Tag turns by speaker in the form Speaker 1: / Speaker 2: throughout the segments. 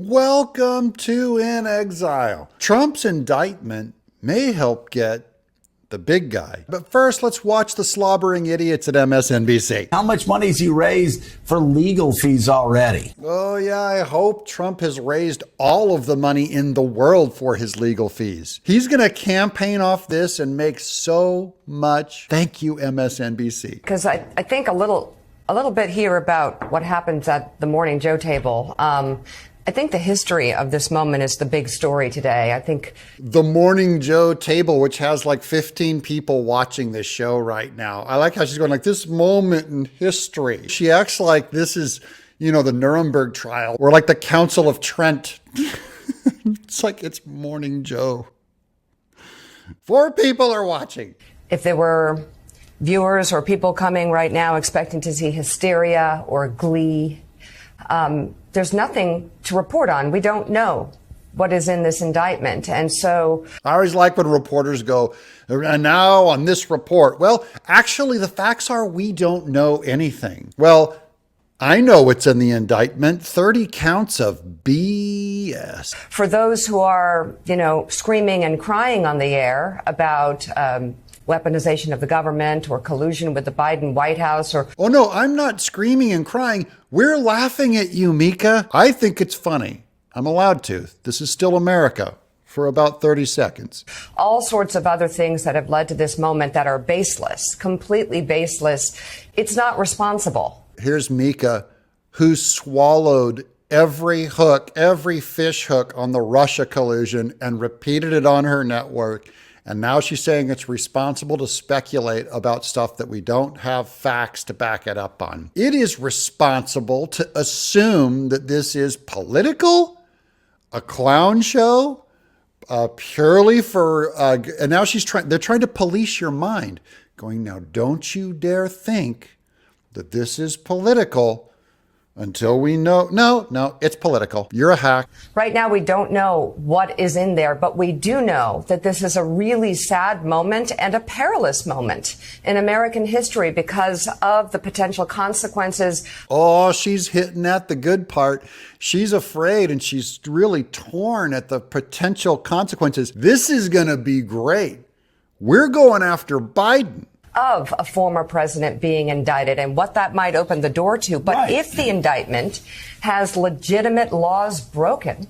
Speaker 1: Welcome to In Exile. Trump's indictment may help get the big guy. But first, let's watch the slobbering idiots at MSNBC.
Speaker 2: How much money has he raised for legal fees already?
Speaker 1: Oh, yeah, I hope Trump has raised all of the money in the world for his legal fees. He's going to campaign off this and make so much. Thank you, MSNBC.
Speaker 3: Because I think a little bit here about what happens at the Morning Joe table. I think the history of this moment is the big story today. I think
Speaker 1: the Morning Joe table, which has like 15 people watching this show right now. I like how she's going like this moment in history. She acts like this is, you know, the Nuremberg trial or like the Council of Trent. It's like it's Morning Joe. 4 people are watching.
Speaker 3: If there were viewers or people coming right now expecting to see hysteria or glee, there's nothing to report on. We don't know what is in this indictment. And so
Speaker 1: I always like when reporters go, and now on this report. Well, actually, the facts are we don't know anything. Well, I know what's in the indictment, 30 counts of BS.
Speaker 3: For those who are, screaming and crying on the air about weaponization of the government or collusion with the Biden White House or...
Speaker 1: Oh, no, I'm not screaming and crying. We're laughing at you, Mika. I think it's funny. I'm allowed to. This is still America for about 30 seconds.
Speaker 3: All sorts of other things that have led to this moment that are baseless, completely baseless. It's not responsible.
Speaker 1: Here's Mika, who swallowed every hook, every fish hook on the Russia collusion and repeated it on her network. And now she's saying it's responsible to speculate about stuff that we don't have facts to back it up on. It is responsible to assume that this is political, a clown show, purely for, and now they're trying to police your mind, going, now don't you dare think that this is political until we know, no, it's political. You're a hack.
Speaker 3: Right now, we don't know what is in there, but we do know that this is a really sad moment and a perilous moment in American history because of the potential consequences.
Speaker 1: Oh, she's hitting at the good part. She's afraid and she's really torn at the potential consequences. This is going to be great. We're going after Biden.
Speaker 3: Of a former president being indicted and what that might open the door to. But
Speaker 2: Right.
Speaker 3: If the indictment has legitimate laws broken,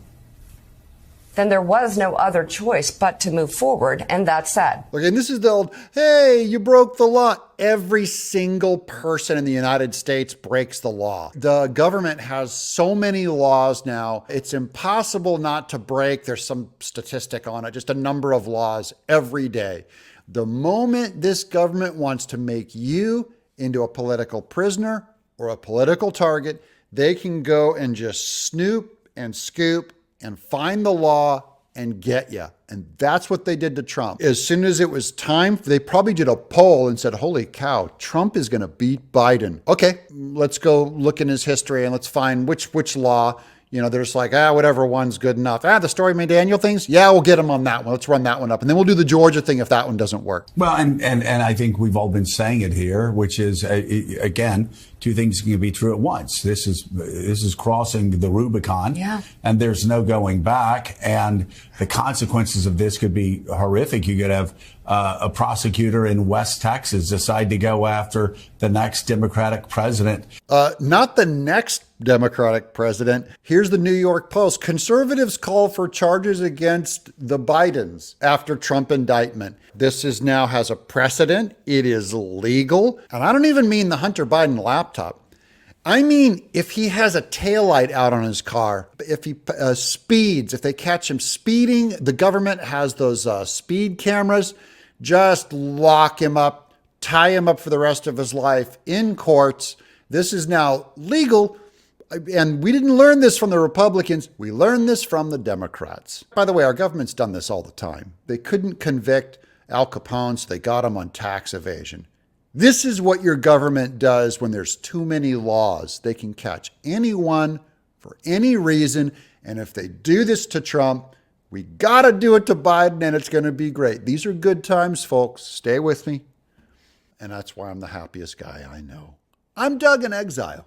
Speaker 3: then there was no other choice but to move forward. And that's sad.
Speaker 1: Okay, and this is the old, hey, you broke the law. Every single person in the United States breaks the law. The government has so many laws now, it's impossible not to break. There's some statistic on it, just a number of laws every day. The moment this government wants to make you into a political prisoner or a political target, they can go and just snoop and scoop and find the law and get you. And that's what they did to Trump. As soon as it was time, they probably did a poll and said, holy cow, Trump is going to beat Biden. Okay, let's go look in his history and let's find which law. They're just like, whatever one's good enough. The Stormy Daniel things. Yeah, we'll get him on that one. Let's run that one up. And then we'll do the Georgia thing if that one doesn't work.
Speaker 2: Well, and I think we've all been saying it here, which is, again, two things can be true at once. This is crossing the Rubicon.
Speaker 3: Yeah.
Speaker 2: And there's no going back. And the consequences of this could be horrific. You could have a prosecutor in West Texas decide to go after the next Democratic president.
Speaker 1: Not the next Democratic president. Here's the New York Post. Conservatives call for charges against the Bidens after Trump indictment. This now has a precedent. It is legal. And I don't even mean the Hunter Biden laptop. I mean, if he has a taillight out on his car, if he speeds, if they catch him speeding, the government has those speed cameras. Just lock him up, tie him up for the rest of his life in courts. This is now legal. And we didn't learn this from the Republicans. We learned this from the Democrats. By the way, our government's done this all the time. They couldn't convict Al Capone, so they got him on tax evasion. This is what your government does when there's too many laws. They can catch anyone for any reason. And if they do this to Trump, we got to do it to Biden, and it's going to be great. These are good times, folks. Stay with me. And that's why I'm the happiest guy I know. I'm Doug in Exile.